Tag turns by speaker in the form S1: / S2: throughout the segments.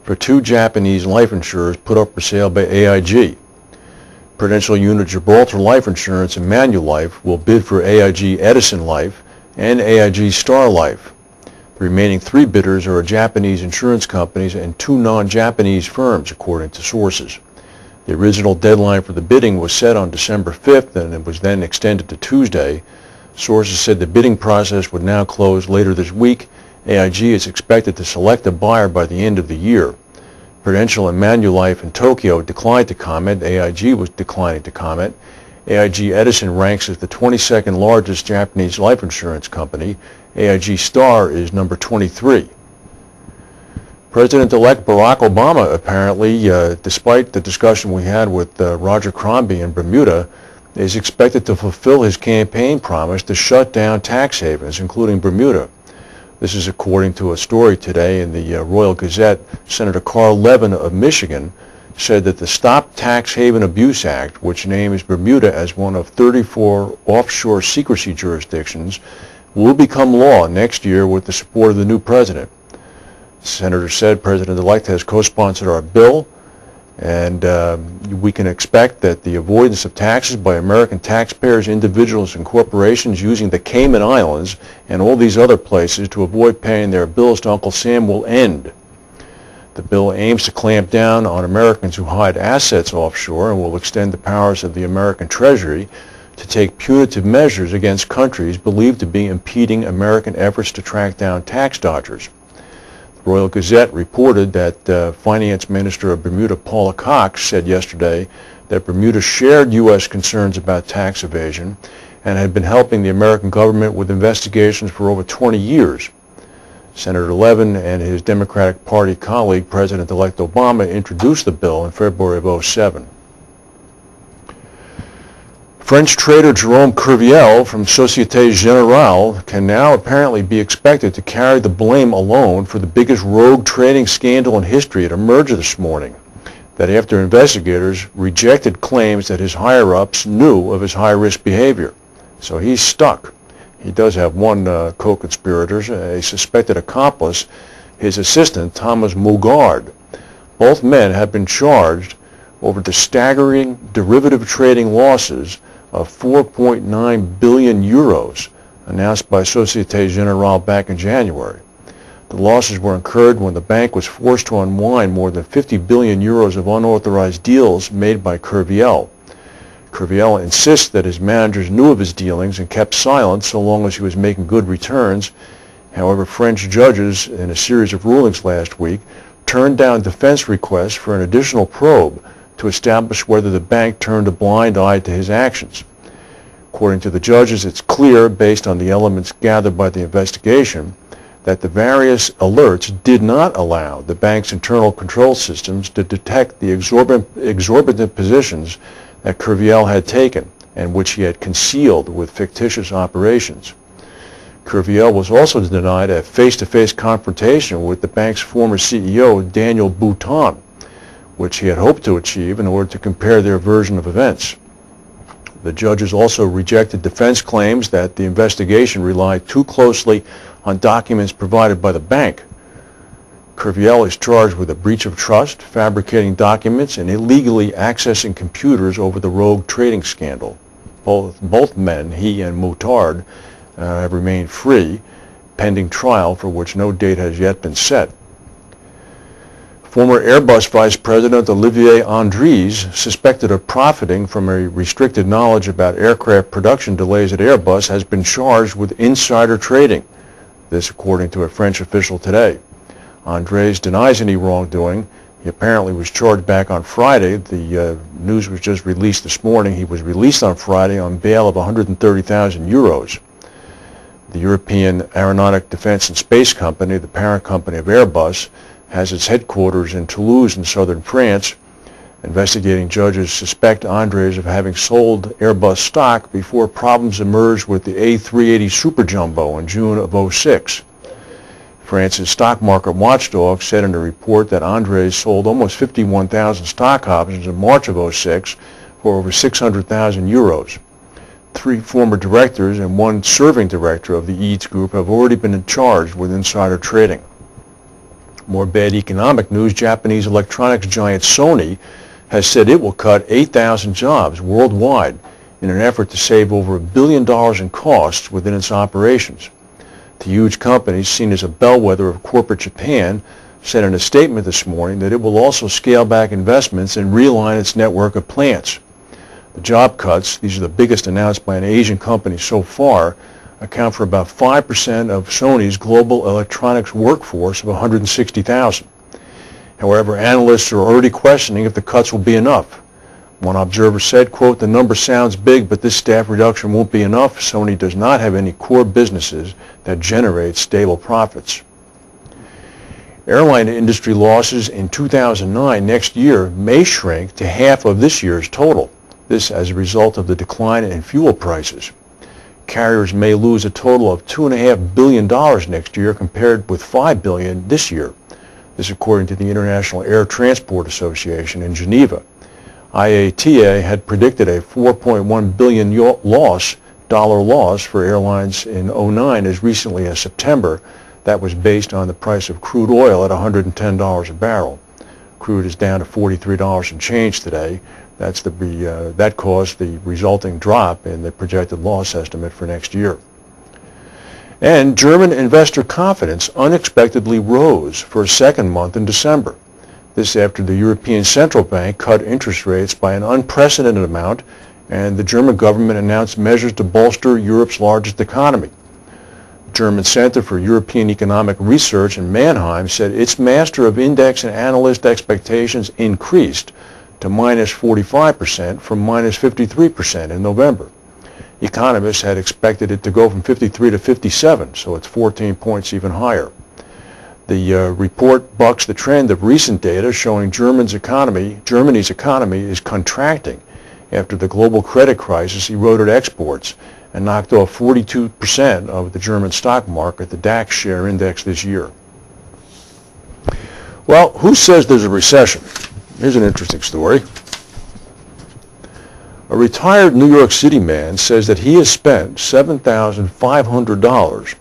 S1: for two Japanese life insurers put up for sale by AIG. Prudential Unit Gibraltar Life Insurance and Manulife will bid for AIG Edison Life and AIG Star Life. The remaining three bidders are Japanese insurance companies and two non-Japanese firms, according to sources. The original deadline for the bidding was set on December 5th, and it was then extended to Tuesday. Sources said the bidding process would now close later this week. AIG is expected to select a buyer by the end of the year. Prudential and Manulife in Tokyo declined to comment. AIG was declining to comment. AIG Edison ranks as the 22nd largest Japanese life insurance company. AIG Star is number 23. President-elect Barack Obama apparently, despite the discussion we had with Roger Crombie in Bermuda, is expected to fulfill his campaign promise to shut down tax havens, including Bermuda. This is according to a story today in the Royal Gazette. Senator Carl Levin of Michigan said that the Stop Tax Haven Abuse Act, which names Bermuda as one of 34 offshore secrecy jurisdictions, will become law next year with the support of the new president. The senator said President-elect has co-sponsored our bill, and we can expect that the avoidance of taxes by American taxpayers, individuals, and corporations using the Cayman Islands and all these other places to avoid paying their bills to Uncle Sam will end. The bill aims to clamp down on Americans who hide assets offshore and will extend the powers of the American Treasury to take punitive measures against countries believed to be impeding American efforts to track down tax dodgers. The Royal Gazette reported that Finance Minister of Bermuda Paula Cox said yesterday that Bermuda shared U.S. concerns about tax evasion and had been helping the American government with investigations for over 20 years. Senator Levin and his Democratic Party colleague, President-elect Obama, introduced the bill in February of 2007. French trader Jerome Kerviel from Société Générale can now apparently be expected to carry the blame alone for the biggest rogue trading scandal in history. It emerged this morning that after investigators rejected claims that his higher-ups knew of his high-risk behavior. So he's stuck. He does have one co-conspirator, a suspected accomplice, his assistant, Thomas Mugard. Both men have been charged over the staggering derivative trading losses of 4.9 billion euros announced by Société Générale back in January. The losses were incurred when the bank was forced to unwind more than 50 billion euros of unauthorized deals made by Kerviel. Kerviel insists that his managers knew of his dealings and kept silent so long as he was making good returns. However, French judges, in a series of rulings last week, turned down defense requests for an additional probe to establish whether the bank turned a blind eye to his actions. According to the judges, it's clear, based on the elements gathered by the investigation, that the various alerts did not allow the bank's internal control systems to detect the exorbitant positions that Kerviel had taken and which he had concealed with fictitious operations. Kerviel was also denied a face-to-face confrontation with the bank's former CEO, Daniel Bouton, which he had hoped to achieve in order to compare their version of events. The judges also rejected defense claims that the investigation relied too closely on documents provided by the bank. Kerviel is charged with a breach of trust, fabricating documents, and illegally accessing computers over the rogue trading scandal. Both men, he and Moutard, have remained free, pending trial for which no date has yet been set. Former Airbus Vice President Olivier Andriès, suspected of profiting from a restricted knowledge about aircraft production delays at Airbus, has been charged with insider trading. This according to a French official today. Andriès denies any wrongdoing. He apparently was charged back on Friday. The news was just released this morning. He was released on Friday on bail of 130,000 euros. The European Aeronautic Defence and Space Company, the parent company of Airbus, has its headquarters in Toulouse in southern France. Investigating judges suspect Andriès of having sold Airbus stock before problems emerged with the A380 Super Jumbo in June of 2006. France's stock market watchdog said in a report that Andriès sold almost 51,000 stock options in March of 2006 for over 600,000 euros. 3 former directors and 1 serving director of the Eads Group have already been charged with insider trading. More bad economic news. Japanese electronics giant Sony has said it will cut 8,000 jobs worldwide in an effort to save over $1 billion in costs within its operations. The huge company, seen as a bellwether of corporate Japan, said in a statement this morning that it will also scale back investments and realign its network of plants. The job cuts, these are the biggest announced by an Asian company so far, account for about 5% of Sony's global electronics workforce of 160,000. However, analysts are already questioning if the cuts will be enough. One observer said, quote, "The number sounds big, but this staff reduction won't be enough. Sony does not have any core businesses that generate stable profits." Airline industry losses in 2009 next year may shrink to half of this year's total. This as a result of the decline in fuel prices. Carriers may lose a total of $2.5 billion next year compared with $5 billion this year. This according to the International Air Transport Association in Geneva. IATA had predicted a $4.1 billion loss for airlines in 2009 as recently as September. That was based on the price of crude oil at $110 a barrel. Crude is down to $43 and change today. That caused the resulting drop in the projected loss estimate for next year. And German investor confidence unexpectedly rose for a second month in December. This after the European Central Bank cut interest rates by an unprecedented amount, and the German government announced measures to bolster Europe's largest economy. The German Center for European Economic Research in Mannheim said its master of index and analyst expectations increased to minus 45% from minus 53% in November. Economists had expected it to go from 53 to 57, so it's 14 points even higher. The report bucks the trend of recent data showing Germany's economy is contracting after the global credit crisis eroded exports and knocked off 42% of the German stock market, the DAX share index this year. Well, who says there's a recession? Here's an interesting story. A retired New York City man says that he has spent $7,500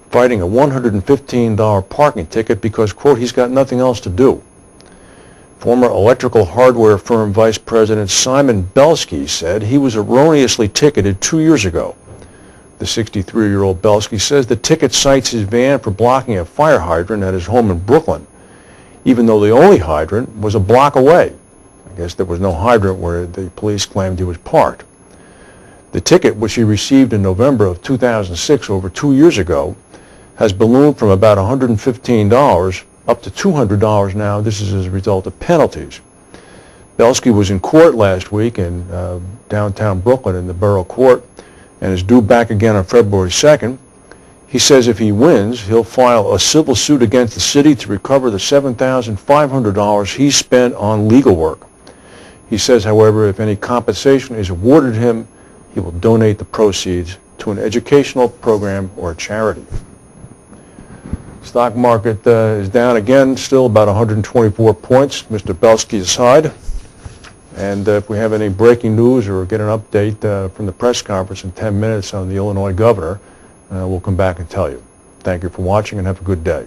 S1: fighting a $115 parking ticket because, quote, he's got nothing else to do. Former electrical hardware firm Vice President Simon Belsky said he was erroneously ticketed 2 years ago. The 63-year-old Belsky says the ticket cites his van for blocking a fire hydrant at his home in Brooklyn, even though the only hydrant was a block away. I guess there was no hydrant where the police claimed he was parked. The ticket, which he received in November of 2006, over 2 years ago, has ballooned from about $115 up to $200 now. This is as a result of penalties. Belsky was in court last week in downtown Brooklyn in the borough court and is due back again on February 2nd. He says if he wins, he'll file a civil suit against the city to recover the $7,500 he spent on legal work. He says, however, if any compensation is awarded him, he will donate the proceeds to an educational program or a charity. Stock market is down again, still about 124 points, Mr. Belsky aside. And if we have any breaking news or get an update from the press conference in 10 minutes on the Illinois governor, we'll come back and tell you. Thank you for watching and have a good day.